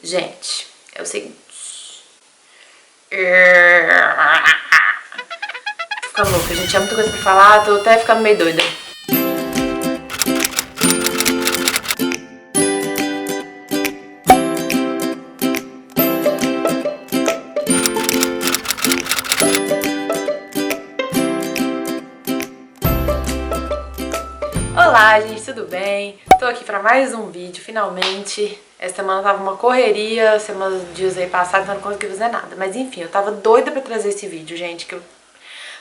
Gente, é o seguinte. Tô ficando louca, gente. Tinha muita coisa pra falar, tô até ficando meio doida. Olá, gente, tudo bem? Tô aqui pra mais um vídeo, finalmente. Essa semana tava uma correria, semanas, dias aí passados, então não consegui fazer nada. Mas enfim, eu tava doida pra trazer esse vídeo, gente.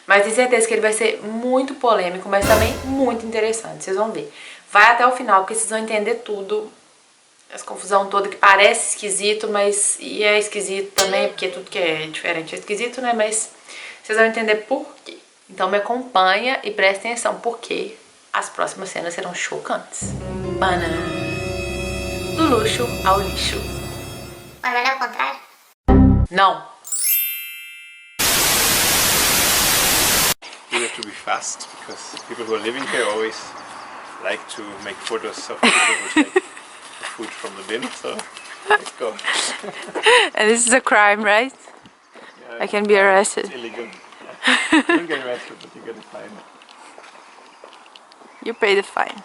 Mas tenho certeza que ele vai ser muito polêmico, mas também muito interessante. Vocês vão ver. Vai até o final, porque vocês vão entender tudo. Essa confusão toda que parece esquisito, mas... E é esquisito também, porque tudo que é diferente é esquisito, né? Mas vocês vão entender por quê. Então me acompanha e presta atenção, porque as próximas cenas serão chocantes. Banana. Do luxo ao lixo. Mas não é o contrário? Não. You have to be fast because people who are living here always like to make photos of people who take food from the bin. So let's go. And this is a crime, right? Yeah, I can be arrested. It's illegal. You don't get arrested, but you get a fine. You pay the fine.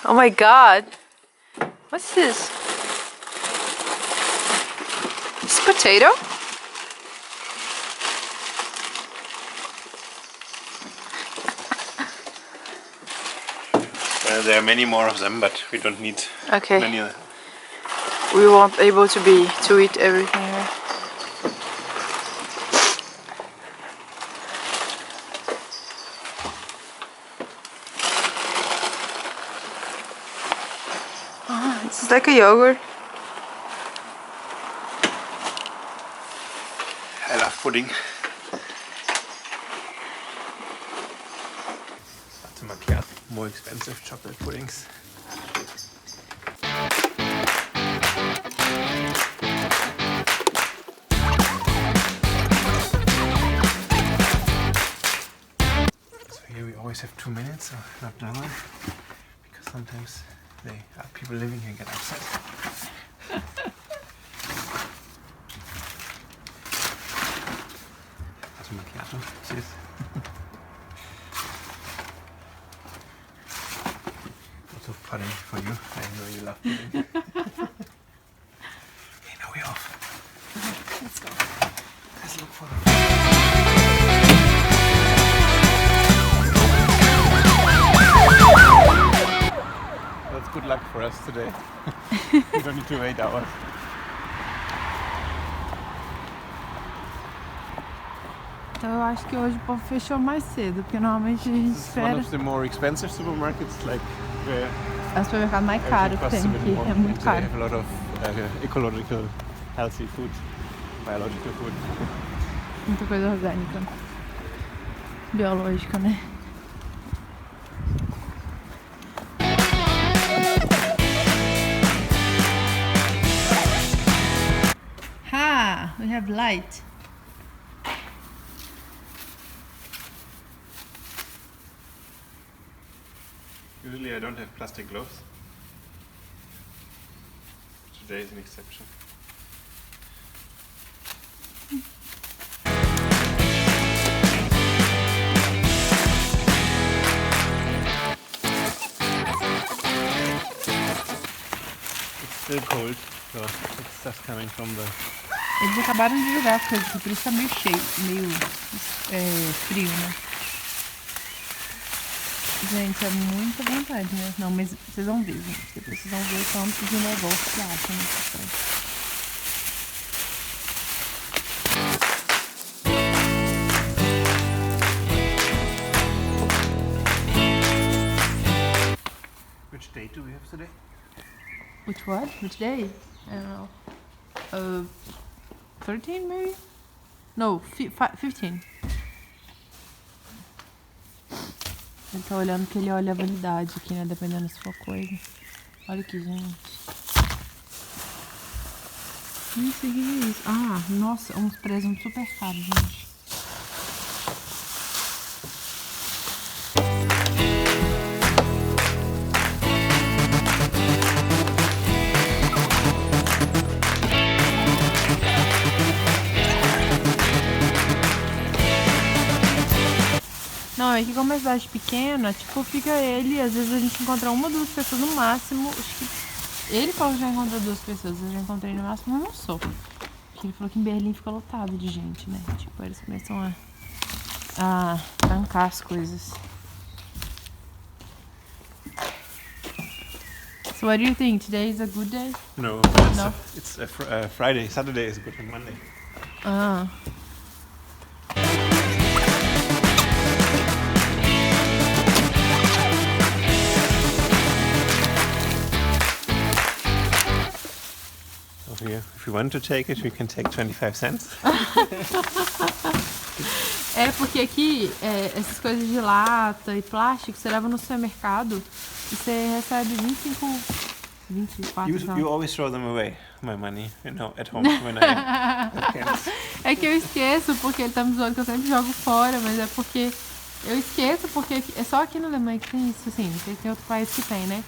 Oh my god. What's this? It's potato? There are many more of them, but we don't need Okay. many. We won't able to eat everything here. Oh, this is like a yogurt. I love pudding. Latte macchiato, more expensive chocolate puddings. So here we always have 2 minutes, so not longer, because sometimes people living here get upset. Latte macchiato, cheers. Also pudding for you. I know you love pudding. Okay, now we're off. Let's go. Let's look for them. That's good luck for us today. We don't need to wait hours. Então eu acho que hoje o povo fechou mais cedo, porque normalmente a gente It's one espera. of the more expensive supermarkets, like where É o supermercado mais caro everything que costs tem a bit aqui, more. é muito And they caro. have a lot of ecological, healthy food, biological food. Muita coisa orgânica. Biológica, né? Ha! We have light. Usually I don't have plastic gloves. Today is an exception. It's still cold, so it's just coming from the... Eles acabaram de jogar as coisas aqui, por isso tá meio cheio, meio frio, né? Gente, é muita vontade, né? Não, mas vocês vão ver, gente. Depois vocês vão ver o tanto de negócio que acha nessa história. Which date do we have today? Which what? Which day? I don't know. 13 maybe? No, 15. Ele tá olhando que ele olha a validade aqui, né? Dependendo se for coisa. Olha aqui, gente. Não sei o que é isso. Ah, nossa, uns presuntos super caros, gente. Não, é que como é cidade pequena, tipo, fica ele, às vezes a gente encontra uma ou duas pessoas no máximo. Acho que ele falou que já encontrou 2 pessoas, eu já encontrei no máximo uma só. Porque ele falou que em Berlim fica lotado de gente, né? Tipo, eles começam a trancar as coisas. So what do you think? Today is a good day? No, No. it's Friday. Saturday is good and Monday. Ah. If you want to take it, we can take 25 cents. É porque aqui, essas coisas de lata e plástico, você leva no supermercado e você recebe 24 You always throw them away, my money, you know, at home when I can't. É que eu esqueço, porque ele tá me zoando que eu sempre jogo fora, mas é porque eu esqueço, porque é só aqui na Alemanha que tem isso, assim, não sei se tem outro país que tem, né?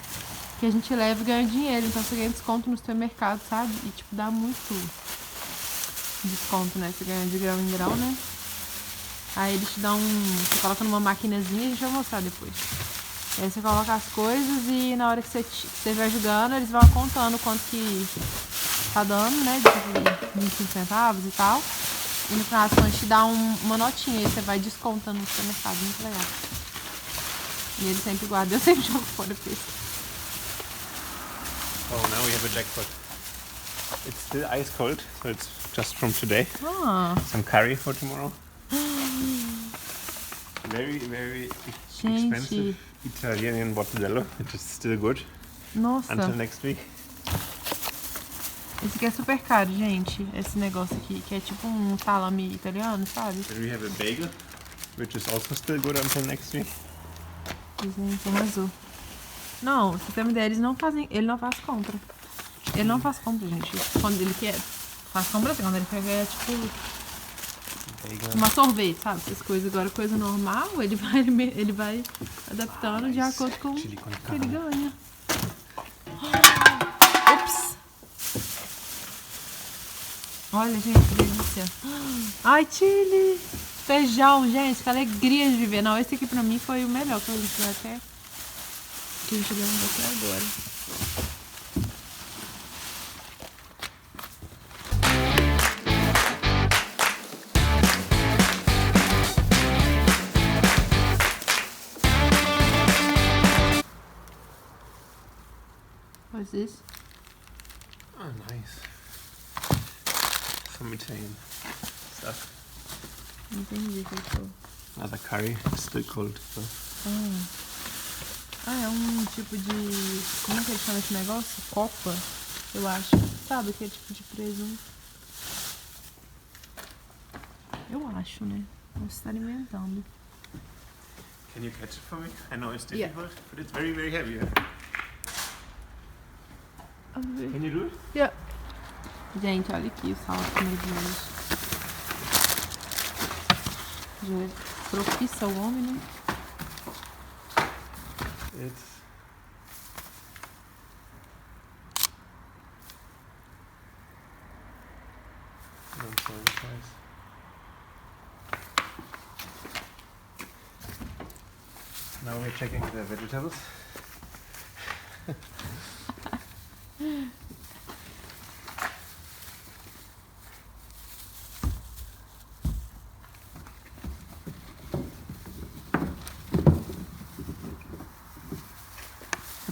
Que a gente leva e ganha dinheiro, então você ganha desconto no supermercado, sabe? E tipo, dá muito desconto, né? Você ganha de grão em grão, né? Aí eles te dão você coloca numa maquinazinha, a gente vai mostrar depois. Aí você coloca as coisas e na hora que você vai jogando, eles vão contando quanto que tá dando, né? De 25 centavos e tal. E no final das contas te dá uma notinha, aí você vai descontando no supermercado, muito legal. E ele sempre guarda, eu sempre jogo fora porque Oh, now we have a jackpot. It's still ice cold, so it's just from today. Some curry for tomorrow. Very, very expensive Italian mortadella, which is still good. Nossa. Until next week. Esse aqui é super caro, gente. Esse negócio aqui, que é tipo um salame italiano, sabe? Then we have a bagel, which is also still good until next week. Gente, arrasou. Não, se você me der, ele não faz compra. Ele não faz compra, gente. Quando ele quer, faz compra assim, quando ele quer, tipo, tomar sorvete, sabe? Essas coisas. Agora, coisa normal, ele vai adaptando de acordo com o que ele ganha. Ups! Olha, gente, que delícia. Ai, chile! Feijão, gente, que alegria de viver. Não, esse aqui pra mim foi o melhor que a gente vai até... que a gente ganhou até agora. What's this? Oh, nice. Some Italian stuff. Não entendi o que foi. Another curry, still cold. So. Ah, é um tipo de... como que ele chama esse negócio? Copa, eu acho. Sabe, aquele tipo de presunto. Eu acho, né? Vou estar alimentando. Can you catch it for me? I know it's difficult, but it's very, very heavy. Yeah? Can you do it? Yeah. Gente, olha aqui o salto maravilhoso. Já profissa o homem, né? It's... not so nice. Now we're checking the vegetables.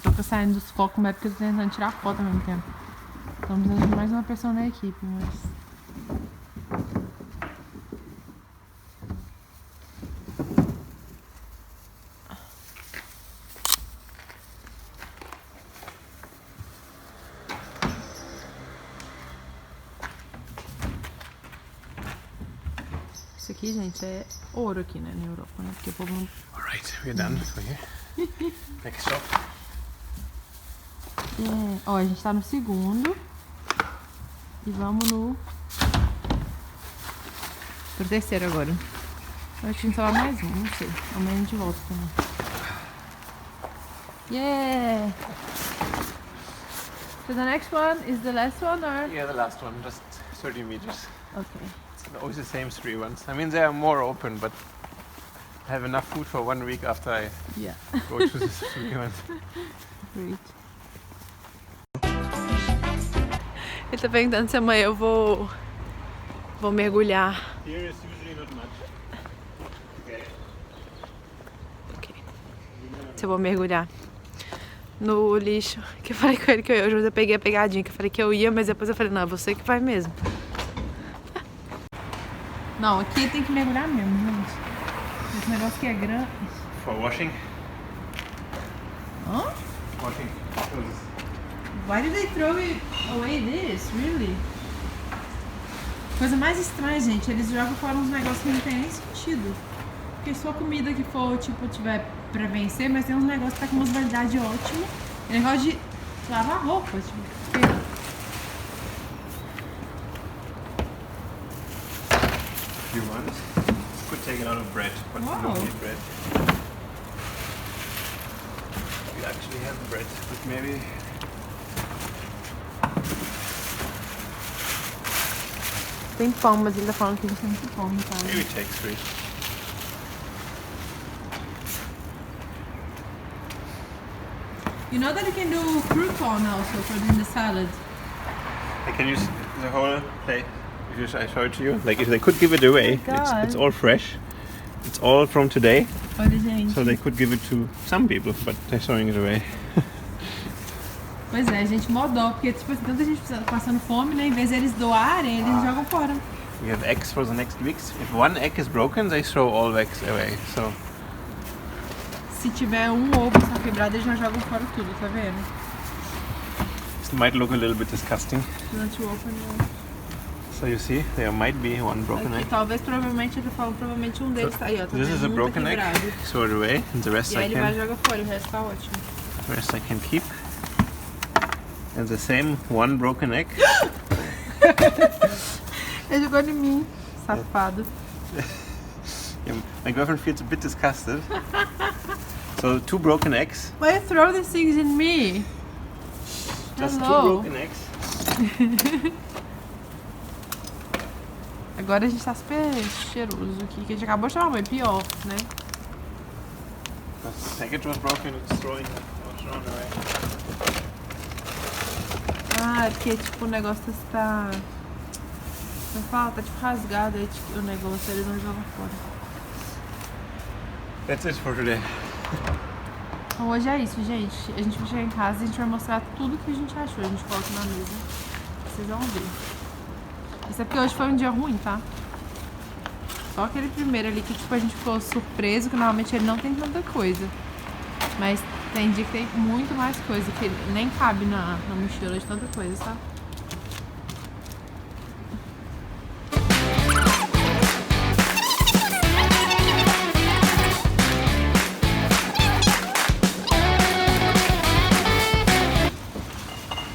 Eu tô saindo dos focos, mas é porque eu tô tentando tirar foto ao mesmo tempo. Então precisando de mais uma pessoa na equipe, mas... Isso aqui, gente, é ouro aqui, né, na Europa, né? Porque o povo não... Alright, we're done for here. Next stop. Ó, a gente tá no segundo. E vamos pro terceiro agora. Eu acho que a gente só vai mais um, não sei. Amanhã a gente volta também. Yeah! So the next one is the last one, or? Yeah, the last one, just 30 meters. Okay. It's always the same 3 ones. I mean, they are more open, but I have enough food for 1 week after I Yeah. go to the 3 ones. Great. Ele tá perguntando se amanhã eu vou mergulhar. Here is usually not much. Okay. Se eu vou mergulhar no lixo. Que eu falei com ele que eu já peguei a pegadinha, que eu falei que eu ia, mas depois eu falei, não, é você que vai mesmo. Não, aqui tem que mergulhar mesmo, gente. Esse negócio aqui é grande. For washing? Hã? Washing clothes. Why did they throw it away this? Really? Coisa mais estranha, gente. Eles jogam fora uns negócios que não tem nem sentido. Porque sua comida que for, tipo, tiver pra vencer, mas tem uns negócios que tá com uma validade ótima. É negócio de lavar roupa, tipo. Few ones. Could take a lot of bread, but we Wow. don't need bread. We actually have bread, but maybe... Tem pão, mas ele tá falando que a gente tem muito pão, tá? Maybe take 3. You know that you can do crouton also for doing the salad? I can use the whole plate. If I show it to you, like if they could give it away, Oh my God. it's all fresh. It's all from today, Olha, gente. so they could give it to some people, but they're throwing it away. Pois é, gente, mó dó, porque tipo, tanta gente passando fome, né? Em vez de eles doarem, eles jogam fora. We have eggs for the next weeks. If one egg is broken, they throw all eggs away. So Se tiver um ovo só quebrado, eles já jogam fora tudo, tá vendo? it might look a little bit disgusting. Durante o open, né? So you see, there might be one broken Aqui, egg. talvez, provavelmente, ele falou, provavelmente um deles tá aí, ó. Tá This vendo? is a Um tá broken egg. quebrado. Throw it away, and the rest E aí I ele vai can, jogar fora, o resto tá ótimo. the rest I can keep. And the same one broken egg. Ele jogou em mim, safado. Yeah, my girlfriend feels a bit disgusted. So 2 broken eggs. Why you throw these things in me? Just 2 Hello. broken eggs. Agora a gente tá super cheiroso aqui, que a gente acabou de chamar banho, pior, né? The package was broken, it's thrown away. Ah, é porque tipo o negócio tá. Como fala? Tá tipo rasgado aí tipo, o negócio, eles não jogam fora. That's it for today. Então hoje é isso, gente. A gente vai chegar em casa e a gente vai mostrar tudo que a gente achou. A gente coloca na mesa. Vocês vão ver. Isso é porque hoje foi um dia ruim, tá? Só aquele primeiro ali que tipo, a gente ficou surpreso, que normalmente ele não tem tanta coisa. Mas tem dia que tem muito mais coisa, que nem cabe na mochila de tanta coisa, tá?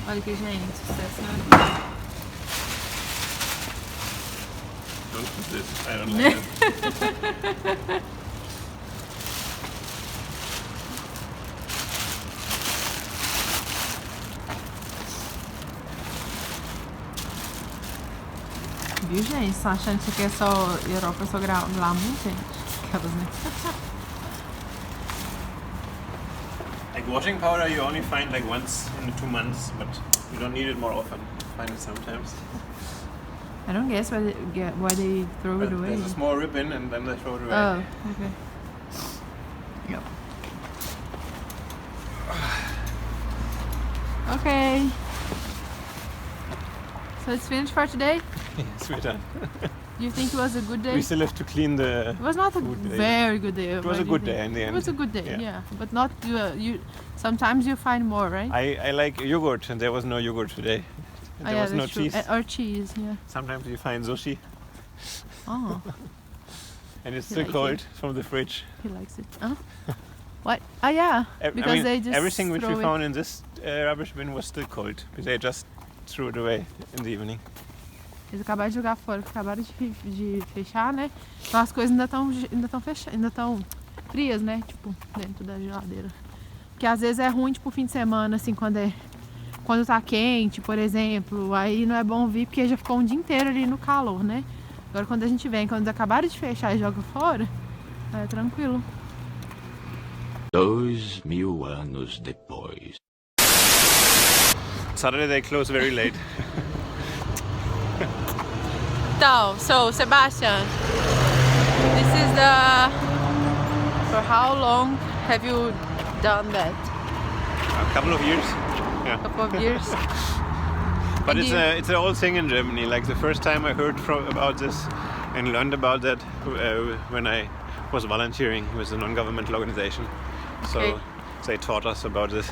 Olha aqui, gente, sucesso, né? Don't put this. I don't like it. Viu, gente? Estão achando que isso aqui é só Europa, é só glamour, gente? Aquelas, né? Like washing powder, you only find like once in 2 months, but you don't need it more often. You find it sometimes. I don't guess why they throw But it away. there's a small ribbon, and then they throw it away. Oh, okay. Yep. Okay. So it's finished for today? Yes, we're done. Do you think it was a good day? We still have to clean the. It was not a food later. very good day. It was a good day in the end. It was a good day, Yeah. yeah. But not you. Sometimes you find more, right? I like yogurt, and there was no yogurt today. And there was no that's true. cheese. Or cheese, yeah. Sometimes you find sushi. Oh. And it's He still likes cold it. from the fridge. He likes it. Huh? What? Oh yeah, because they just everything which we throw it. found in this rubbish bin was still cold. Because they just threw it away in the evening. Eles acabaram de jogar fora, acabaram de fechar, né? Então as coisas ainda estão frias, né? Tipo, dentro da geladeira. Porque às vezes é ruim, tipo, fim de semana, assim, quando tá quente, por exemplo. Aí não é bom vir porque já ficou um dia inteiro ali no calor, né? Agora quando a gente vem, quando eles acabaram de fechar e joga fora, é tranquilo. 2000 anos depois. Saturday they close very late. Então, so Sebastian, this is the... For how long have you done that? A couple of years. Yeah. Couple of years? But And it's an old thing in Germany. Like the first time I heard about this and learned about that when I was volunteering with a non-governmental organization. So Okay. they taught us about this.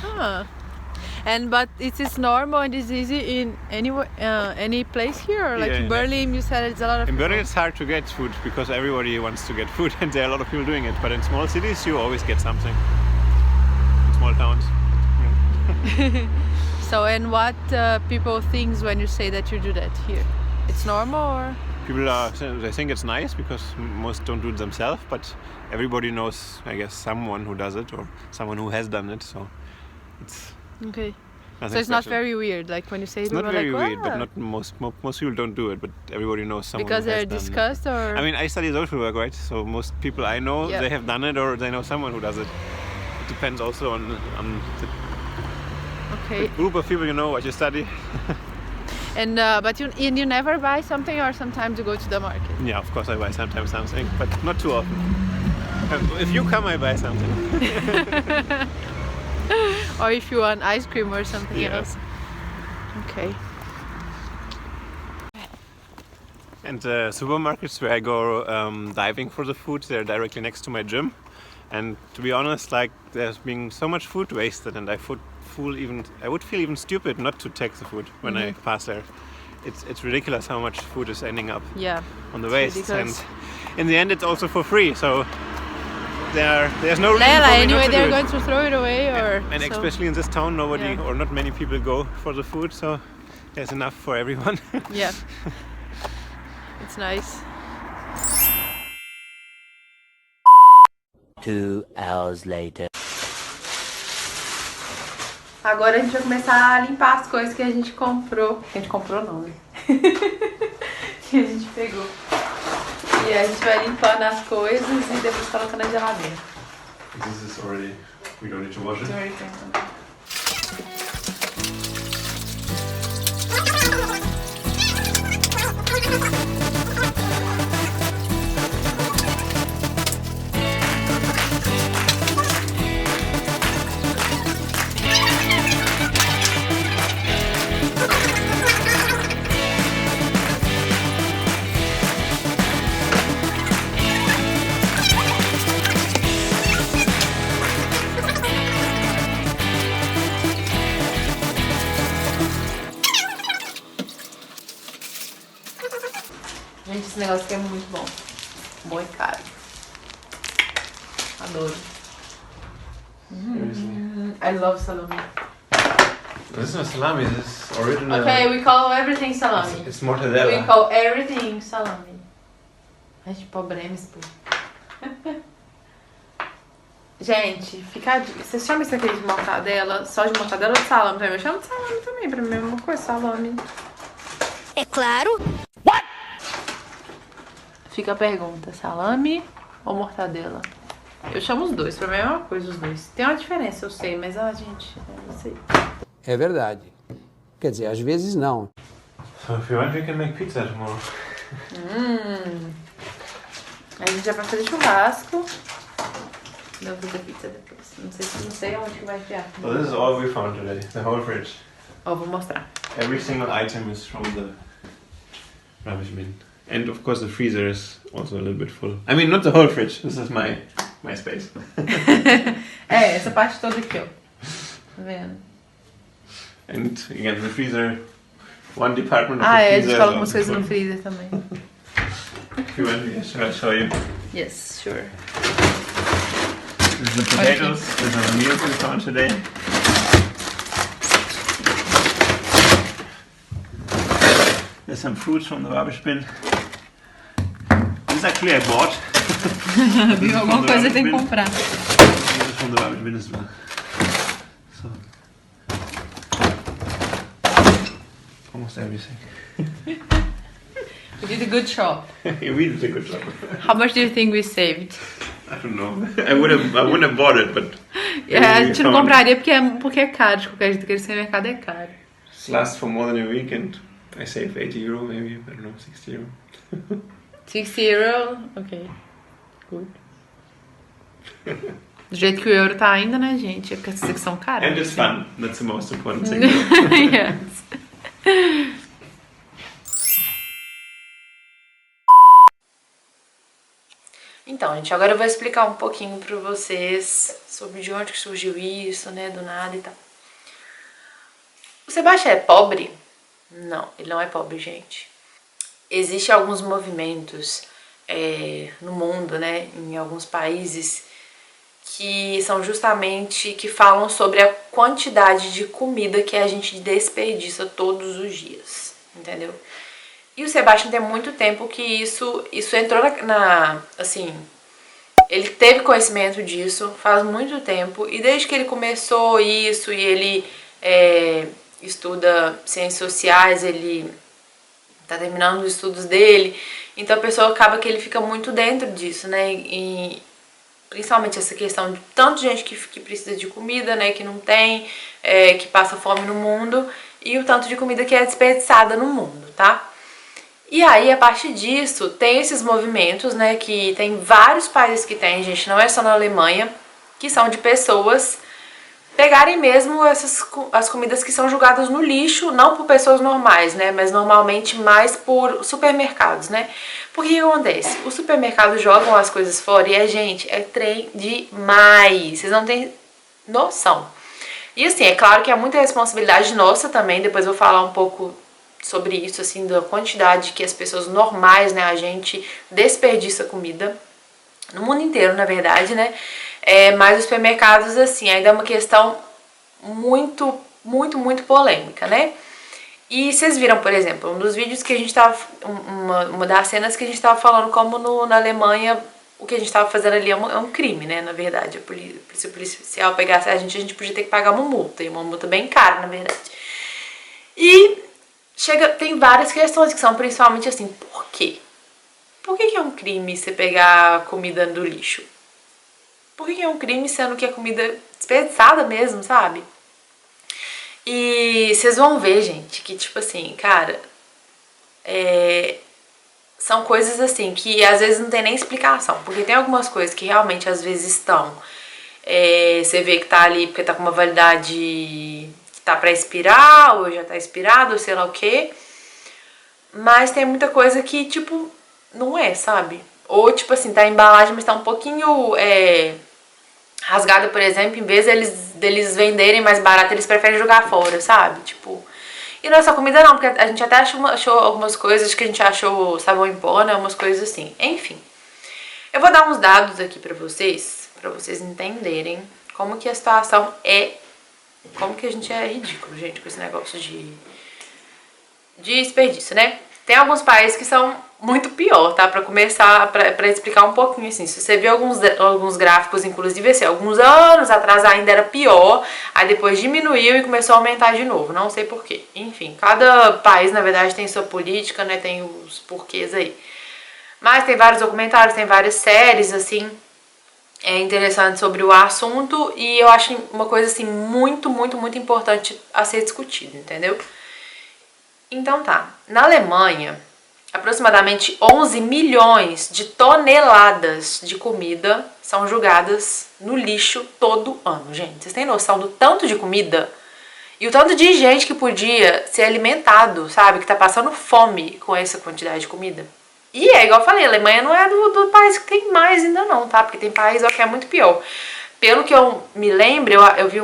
Ah. But it is normal and it's easy in any place here? Or like Yeah, in yeah. Berlin, you said it's a lot of In Berlin people. it's hard to get food because everybody wants to get food and there are a lot of people doing it. But in small cities you always get something. In small towns. So, and what people think when you say that you do that here? It's normal or? They think it's nice because most don't do it themselves, but everybody knows, I guess, someone who does it or someone who has done it. So it's Okay. nothing So it's not special. very weird, like when you say It's people not are very like, weird, but "Ah," not most people don't do it. But everybody knows someone because who has they're done discussed or? it. I mean, I study social work, right? So most people I know, Yeah. they have done it or they know someone who does it. It depends also on the Okay. group of people you know, what you study. And but you never buy something or sometimes you go to the market? Yeah, of course I buy sometimes something, but not too often. If you come, I buy something. Or if you want ice cream or something Yeah. else? Okay. And the supermarkets where I go diving for the food, they're directly next to my gym. And to be honest, like there's been so much food wasted, and I would feel even stupid not to take the food when I pass there. It's ridiculous how much food is ending up Yeah. on the It's waste, and ridiculous. in the end, it's also for free. So there's no reason Lela, for me anyway, not to they're do going it. to throw it away or? And so- especially in this town, nobody Yeah. or not many people go for the food, so there's enough for everyone. Yeah. It's nice. 2 hours later. Agora a gente vai começar a limpar as coisas que a gente comprou. Que a gente comprou não, né? Que a gente pegou. E a gente vai limpando as coisas e depois colocando na geladeira. This is already. We don't need to wash it. Gente, esse negócio aqui é muito bom. Bom e caro. Adoro. I love salami. This is not salami. This is original. Okay, we call everything salami. It's mortadella. We call everything salami. Ai, de problemas, pô. Gente, fica a dica. Vocês chamam isso aqui de mortadela? Só de mortadela ou de salame também? Eu chamo de salame também, pra mim é a mesma coisa, salame. É claro. Fica a pergunta, salame ou mortadela? Eu chamo os dois, pra mim é a mesma coisa os dois. Tem uma diferença, eu sei, mas a gente, eu não sei. É verdade. Quer dizer, às vezes não. So if you want, we can make pizza tomorrow. A gente já vai fazer churrasco. Não vou fazer pizza depois. Não sei onde que vai enfiar. So this is all we found today. The whole fridge. Ó, vou mostrar. Every single item is from the rubbish bin. And of course the freezer is also a little bit full. I mean, not the whole fridge. This is my space. É, essa parte toda aqui, ó. Tá vendo? And again, the freezer. One department of Ah, the é, a freezer gente is coloca umas also coisas full. no freezer também. If you want, yes, I'll show you. Yes, sure. This is the potatoes. These are the meals we found today. There's some fruits from the rubbish bin. This actually I bought. Viu? Alguma coisa tem que comprar. This is from the rubbish bin as well. So, almost everything. We did a good job. We did a good job. How much do you think we saved? I don't know. I wouldn't have bought it, but A gente não compraria porque é caro. De qualquer jeito, aquele supermercado é caro. this lasts for more than a week, and I save 80 euro, maybe, I don't know, 60 euro. 60 euro, ok. Good. Do jeito que o euro tá ainda, né, gente? É porque essas aqui são caras. And it's fun. That's the most important thing. Yes. Então, gente, agora eu vou explicar um pouquinho pra vocês sobre de onde que surgiu isso, né, do nada e tal. O Sebastião é pobre? Não, ele não é pobre, gente. Existem alguns movimentos no mundo, né, em alguns países, que são justamente, que falam sobre a quantidade de comida que a gente desperdiça todos os dias, entendeu? E o Sebastião tem muito tempo que isso entrou assim, ele teve conhecimento disso faz muito tempo, e desde que ele começou isso, e ele estuda ciências sociais, ele tá terminando os estudos dele, então a pessoa acaba que ele fica muito dentro disso, né, e principalmente essa questão de tanta gente que precisa de comida, né, que não tem, que passa fome no mundo, e o tanto de comida que é desperdiçada no mundo, tá? E aí, a partir disso, tem esses movimentos, né, que tem vários países que tem, gente, não é só na Alemanha, que são de pessoas pegarem mesmo as comidas que são jogadas no lixo, não por pessoas normais, né, mas normalmente mais por supermercados, né. Porque o que acontece? Os supermercados jogam as coisas fora e gente, é trem demais, vocês não têm noção. E assim, é claro que é muita responsabilidade nossa também, depois eu vou falar um pouco sobre isso, assim, da quantidade que as pessoas normais, né, a gente desperdiça comida no mundo inteiro, na verdade, né, mas os supermercados, assim, ainda é uma questão muito, muito, muito polêmica, né. E vocês viram, por exemplo, um dos vídeos que a gente tava, uma das cenas que a gente tava falando como na Alemanha o que a gente tava fazendo ali é um crime, né, na verdade. Se o policial pegasse a gente podia ter que pagar uma multa, e uma multa bem cara, na verdade. E tem várias questões que são principalmente assim, por quê? Por que é um crime você pegar comida do lixo? Por que é um crime sendo que é comida desperdiçada mesmo, sabe? E vocês vão ver, gente, que tipo assim, cara, são coisas assim que às vezes não tem nem explicação, porque tem algumas coisas que realmente às vezes estão, você vê que tá ali porque tá com uma validade que tá pra expirar, ou já tá expirado, ou sei lá o que, mas tem muita coisa que tipo, não é, sabe? Ou tipo assim, tá a embalagem, mas tá um pouquinho rasgada, por exemplo, em vez deles venderem mais barato, eles preferem jogar fora, sabe? Tipo, e não é só comida não, porque a gente até achou algumas coisas que a gente achou sabão em pó, né, umas coisas assim. Enfim, eu vou dar uns dados aqui pra vocês entenderem como que a situação como que a gente é ridículo, gente, com esse negócio de desperdício, né? Tem alguns países que são muito pior, tá? Pra começar, pra explicar um pouquinho, assim, se você vê alguns gráficos, inclusive, assim, alguns anos atrás ainda era pior, aí depois diminuiu e começou a aumentar de novo, não sei porquê. Enfim, cada país, na verdade, tem sua política, né, tem os porquês aí. Mas tem vários documentários, tem várias séries, assim, interessantes sobre o assunto, e eu acho uma coisa, assim, muito, muito, muito importante a ser discutida, entendeu? Então tá, na Alemanha, aproximadamente 11 milhões de toneladas de comida são jogadas no lixo todo ano, gente. Vocês têm noção do tanto de comida e o tanto de gente que podia ser alimentado, sabe? Que tá passando fome com essa quantidade de comida. E igual eu falei, a Alemanha não é do país que tem mais ainda não, tá? Porque tem país que é muito pior. Pelo que eu me lembro, eu vi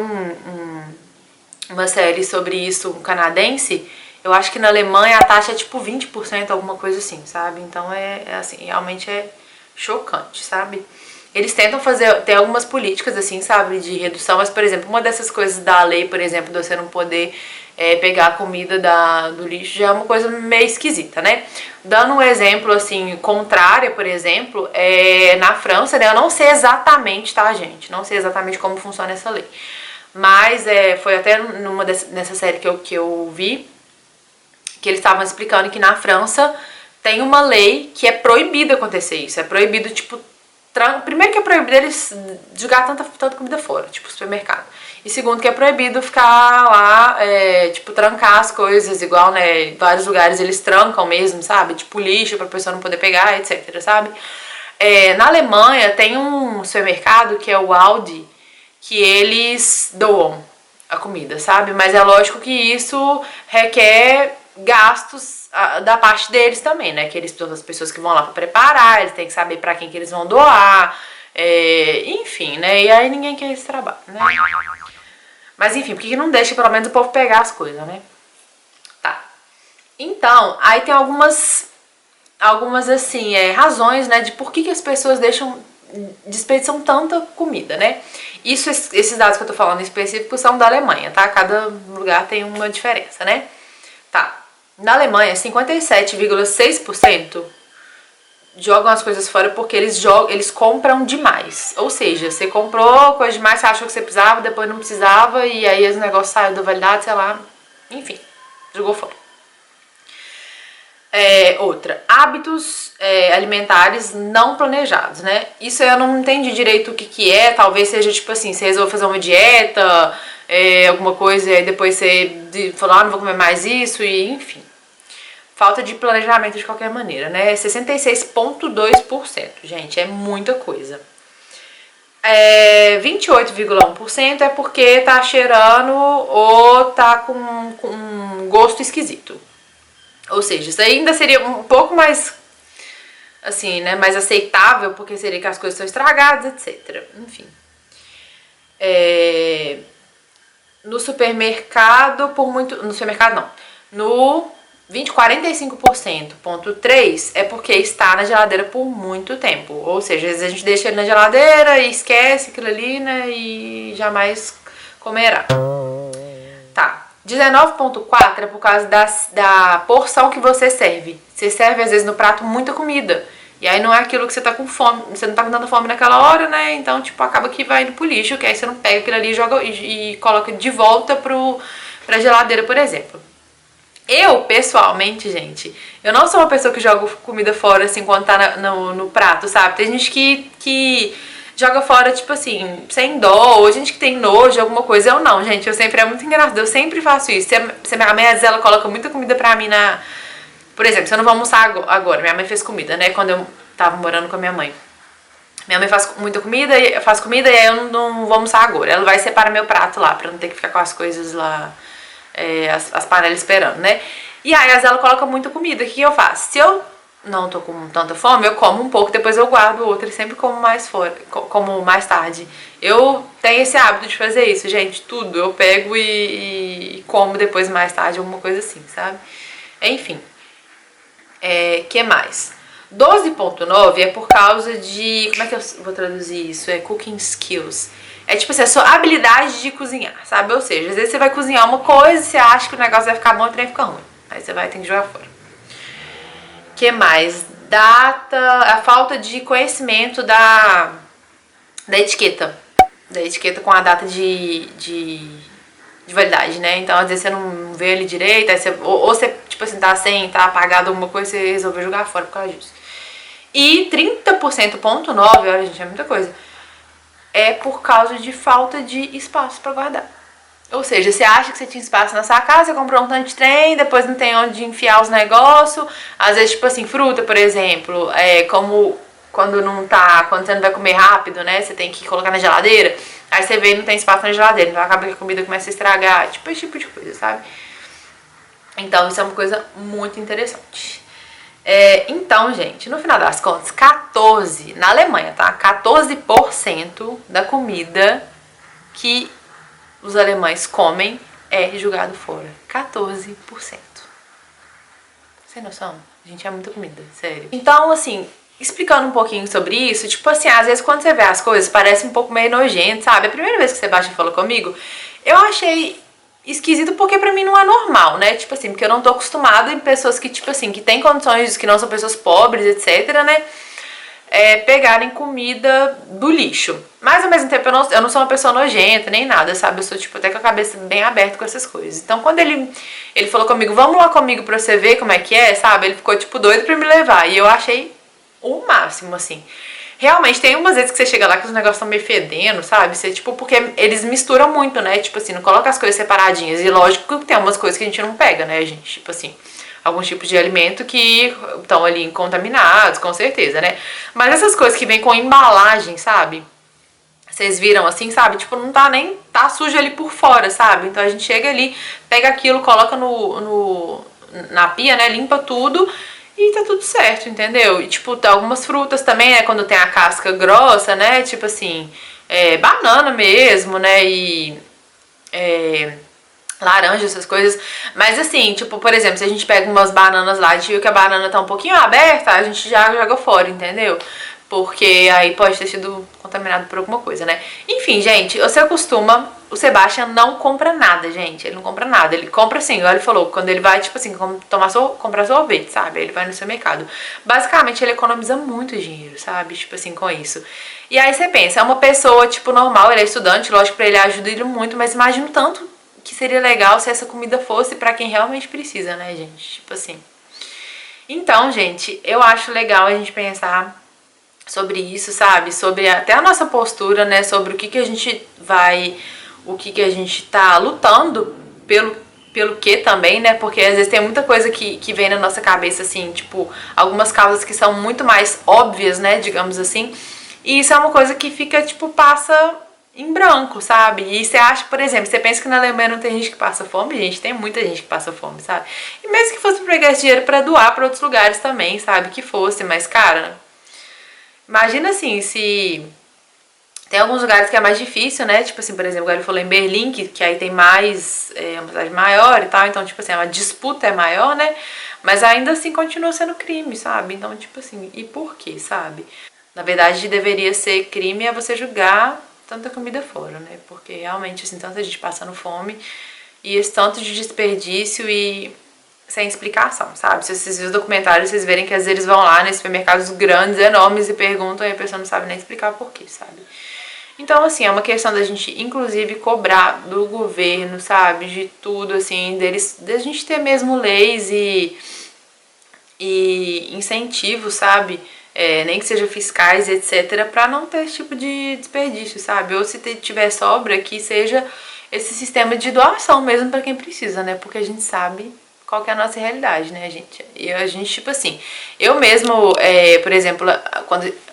uma série sobre isso, um canadense, Eu acho que na Alemanha a taxa é tipo 20%, alguma coisa assim, sabe? Então assim, realmente é chocante, sabe? Eles tentam ter algumas políticas assim, sabe, de redução, mas, por exemplo, uma dessas coisas da lei, por exemplo, de você não poder pegar a comida do lixo, já é uma coisa meio esquisita, né? Dando um exemplo, assim, contrário, por exemplo, na França, né, eu não sei exatamente, tá, gente? Não sei exatamente como funciona essa lei. Mas foi até nessa série que eu vi, que eles estavam explicando que na França tem uma lei que é proibido acontecer isso. É proibido, tipo, primeiro que é proibido eles jogar tanta comida fora, tipo supermercado. E segundo que é proibido ficar lá, tipo, trancar as coisas, igual, né, em vários lugares eles trancam mesmo, sabe? Tipo lixo pra pessoa não poder pegar, etc, sabe? Na Alemanha tem um supermercado que é o Aldi, que eles doam a comida, sabe? Mas é lógico que isso requer gastos da parte deles também, né? Que eles, todas as pessoas que vão lá pra preparar, eles têm que saber pra quem que eles vão doar, enfim, né? E aí ninguém quer esse trabalho, né? Mas enfim, por que não deixa pelo menos o povo pegar as coisas, né? Tá. Então, aí tem algumas assim, razões, né? De por que as pessoas desperdiçam tanta comida, né? Esses dados que eu tô falando em específico são da Alemanha, tá? Cada lugar tem uma diferença, né? Tá. Na Alemanha, 57,6% jogam as coisas fora porque eles compram demais. Ou seja, você comprou coisa demais, você achou que você precisava, depois não precisava, e aí os negócios saíram da validade, sei lá. Enfim, jogou fora. Outra, hábitos alimentares não planejados, né? Isso eu não entendi direito o que é, talvez seja tipo assim, você resolve fazer uma dieta, alguma coisa, e aí depois você falou, não vou comer mais isso, e enfim. Falta de planejamento de qualquer maneira, né? 66,2%, gente, é muita coisa. 28,1% é porque tá cheirando ou tá com um gosto esquisito. Ou seja, isso ainda seria um pouco mais, assim, né, mais aceitável, porque seria que as coisas estão estragadas, etc. Enfim. No supermercado, no supermercado não. No 45,3% é porque está na geladeira por muito tempo. Ou seja, às vezes a gente deixa ele na geladeira e esquece aquilo ali, né, e jamais comerá. Tá. 19,4% é por causa da porção que você serve. Você serve, às vezes, no prato muita comida. E aí não é aquilo que você tá com fome. Você não tá com tanta fome naquela hora, né? Então, tipo, acaba que vai indo pro lixo. Que aí você não pega aquilo ali e coloca de volta pra geladeira, por exemplo. Eu, pessoalmente, gente, eu não sou uma pessoa que joga comida fora, assim, quando tá no prato, sabe? Tem gente que joga fora, tipo assim, sem dó, ou gente que tem nojo, alguma coisa. Eu não, gente, é muito engraçado, eu sempre faço isso. Se a minha mãe, ela coloca muita comida pra mim Por exemplo, se eu não vou almoçar agora, minha mãe fez comida, né, quando eu tava morando com a minha mãe. Minha mãe faz muita comida, e aí eu não vou almoçar agora. Ela vai separar meu prato lá, pra não ter que ficar com as coisas lá, as panelas esperando, né. E aí, às vezes ela coloca muita comida, o que eu faço? Se eu não tô com tanta fome, eu como um pouco, depois eu guardo outra e sempre como mais tarde. Eu tenho esse hábito de fazer isso, gente, tudo. Eu pego e como depois mais tarde, alguma coisa assim, sabe? Enfim. Que mais? 12,9% é por causa de... Como é que eu vou traduzir isso? Cooking skills. É tipo assim, a sua habilidade de cozinhar, sabe? Ou seja, às vezes você vai cozinhar uma coisa e você acha que o negócio vai ficar bom e o trem fica ruim. Aí você vai ter que jogar fora. Que mais? A falta de conhecimento da etiqueta. Da etiqueta com a data de validade, né? Então, às vezes você não vê ali direito, aí ou você, tipo assim, tá apagado alguma coisa, você resolveu jogar fora por causa disso. E 30,9%, olha, gente, é muita coisa, é por causa de falta de espaço pra guardar. Ou seja, você acha que você tinha espaço na sua casa, você comprou um tanto de trem, depois não tem onde enfiar os negócios. Às vezes, tipo assim, fruta, por exemplo, como quando você não vai comer rápido, né? Você tem que colocar na geladeira. Aí você vê e não tem espaço na geladeira, então acaba que a comida começa a estragar. Tipo, esse tipo de coisa, sabe? Então, isso é uma coisa muito interessante. Então, gente, no final das contas, na Alemanha, tá? 14% da comida que os alemães comem é jogado fora. 14%. Sem noção. Gente, é muita comida, sério. Então, assim, explicando um pouquinho sobre isso, tipo assim, às vezes quando você vê as coisas, parece um pouco meio nojento, sabe? A primeira vez que o Sebastião falou comigo, eu achei esquisito porque pra mim não é normal, né? Tipo assim, porque eu não tô acostumada em pessoas que, tipo assim, que têm condições, que não são pessoas pobres, etc, né? Pegarem comida do lixo. Mas ao mesmo tempo eu não sou uma pessoa nojenta nem nada, sabe? Eu sou tipo até com a cabeça bem aberta com essas coisas. Então quando ele falou comigo, vamos lá comigo pra você ver como é que é, sabe? Ele ficou tipo doido pra me levar. E eu achei o máximo, assim. Realmente tem umas vezes que você chega lá que os negócios estão meio fedendo, sabe? Você, tipo, porque eles misturam muito, né? Tipo assim, não coloca as coisas separadinhas. E lógico que tem umas coisas que a gente não pega, né, gente? Tipo assim, alguns tipos de alimento que estão ali contaminados, com certeza, né? Mas essas coisas que vêm com embalagem, sabe? Vocês viram assim, sabe? Tipo, não tá nem... tá sujo ali por fora, sabe? Então a gente chega ali, pega aquilo, coloca na pia, né? Limpa tudo e tá tudo certo, entendeu? E tipo, tem algumas frutas também, né? Quando tem a casca grossa, né? Tipo assim, banana mesmo, né? E... laranja, essas coisas. Mas assim, tipo, por exemplo, se a gente pega umas bananas lá e viu que a banana tá um pouquinho aberta, a gente já joga fora, entendeu? Porque aí pode ter sido contaminado por alguma coisa, né? Enfim, gente, você acostuma... O Sebastião não compra nada, gente. Ele não compra nada. Ele compra assim, igual ele falou, quando ele vai, tipo assim, comprar sorvete, sabe? Ele vai no supermercado. Basicamente, ele economiza muito dinheiro, sabe? Tipo assim, com isso. E aí você pensa, é uma pessoa, tipo, normal, ele é estudante, lógico, pra ele ajuda ele muito, mas imagina o tanto que seria legal se essa comida fosse pra quem realmente precisa, né, gente? Tipo assim. Então, gente, eu acho legal a gente pensar sobre isso, sabe? Sobre até a nossa postura, né? Sobre o que a gente vai... o que a gente tá lutando pelo que também, né? Porque às vezes tem muita coisa que vem na nossa cabeça, assim, tipo, algumas causas que são muito mais óbvias, né? Digamos assim. E isso é uma coisa que fica, tipo, passa em branco, sabe? E você acha, por exemplo, você pensa que na Alemanha não tem gente que passa fome? Gente, tem muita gente que passa fome, sabe? E mesmo que fosse pegar esse dinheiro pra doar pra outros lugares também, sabe? Que fosse, mas, cara, imagina assim, se... Tem alguns lugares que é mais difícil, né? Tipo assim, por exemplo, agora ele falou em Berlim, que aí tem mais, uma cidade maior e tal, então, tipo assim, a disputa é maior, né? Mas ainda assim continua sendo crime, sabe? Então, tipo assim, e por quê, sabe? Na verdade, deveria ser crime você julgar tanta comida fora, né? Porque realmente, assim, tanta gente passando fome e esse tanto de desperdício e sem explicação, sabe? Se vocês viram os documentários, vocês verem que às vezes eles vão lá nesses supermercados grandes, enormes e perguntam e a pessoa não sabe nem explicar por quê, sabe? Então, assim, é uma questão da gente, inclusive, cobrar do governo, sabe? De tudo, assim, da gente ter mesmo leis e incentivos, sabe? Nem que seja fiscais, etc, pra não ter esse tipo de desperdício, sabe? Ou se tiver sobra, que seja esse sistema de doação mesmo pra quem precisa, né? Porque a gente sabe qual que é a nossa realidade, né, gente? E a gente, tipo assim, eu mesmo, por exemplo,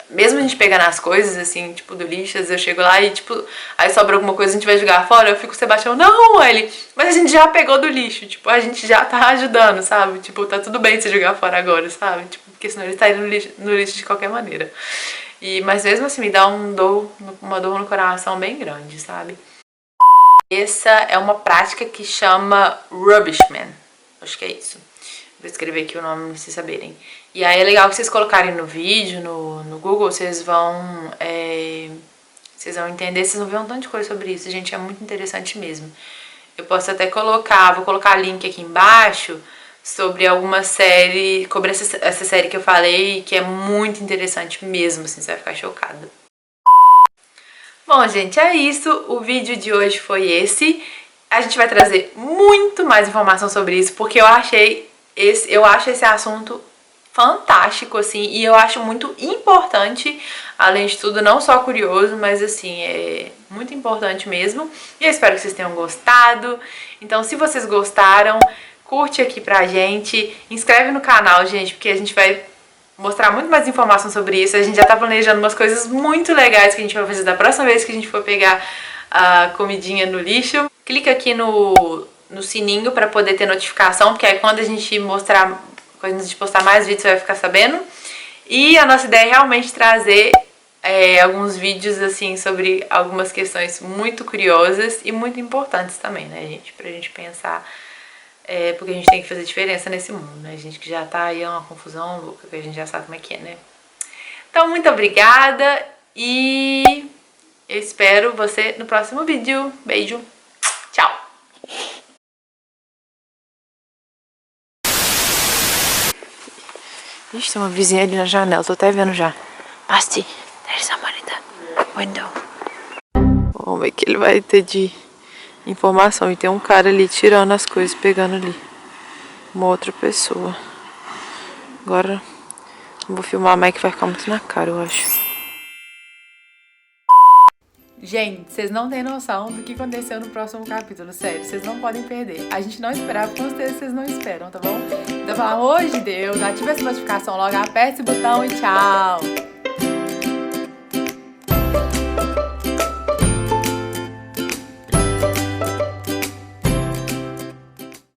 mesmo a gente pegando as coisas, assim, tipo, do lixo, às vezes eu chego lá e, tipo, aí sobra alguma coisa, a gente vai jogar fora, eu fico com o Sebastião, não, ele, mas a gente já pegou do lixo, tipo, a gente já tá ajudando, sabe? Tipo, tá tudo bem se jogar fora agora, sabe? Tipo, porque senão ele tá indo no lixo de qualquer maneira. Mas mesmo assim, me dá uma dor no coração bem grande, sabe? Essa é uma prática que chama Rubbishman. Acho que é isso. Vou escrever aqui o nome pra vocês saberem. E aí é legal que vocês colocarem no vídeo, no Google, vocês vão entender, vocês vão ver um tanto de coisa sobre isso, gente, é muito interessante mesmo. Eu posso até vou colocar link aqui embaixo sobre alguma série, sobre essa série que eu falei, que é muito interessante mesmo, assim, você vai ficar chocada. Bom, gente, é isso. O vídeo de hoje foi esse. A gente vai trazer muito mais informação sobre isso, porque eu acho esse assunto fantástico, assim, e eu acho muito importante, além de tudo, não só curioso, mas assim, é muito importante mesmo. E eu espero que vocês tenham gostado. Então, se vocês gostaram, curte aqui pra gente, inscreve no canal, gente, porque a gente vai mostrar muito mais informação sobre isso. A gente já tá planejando umas coisas muito legais que a gente vai fazer da próxima vez que a gente for pegar a comidinha no lixo. Clica aqui no sininho pra poder ter notificação, porque aí quando a gente quando a gente postar mais vídeos, você vai ficar sabendo. E a nossa ideia é realmente trazer alguns vídeos, assim, sobre algumas questões muito curiosas e muito importantes também, né, gente? Pra gente pensar porque a gente tem que fazer diferença nesse mundo, né? A gente que já tá aí, é uma confusão louca, que a gente já sabe como é que é, né? Então, muito obrigada e eu espero você no próximo vídeo. Beijo, tchau! Ixi, tem uma vizinha ali na janela, tô até vendo já. Basti, there's somebody in the window. Vamos ver o que ele vai ter de informação. E tem um cara ali tirando as coisas, pegando ali uma outra pessoa. Agora não vou filmar mais que vai ficar muito na cara, eu acho. Gente, vocês não têm noção do que aconteceu no próximo capítulo, sério, vocês não podem perder. A gente não esperava, com certeza vocês não esperam, tá bom? Então, pelo amor de Deus, ativa essa notificação logo, aperta esse botão e tchau!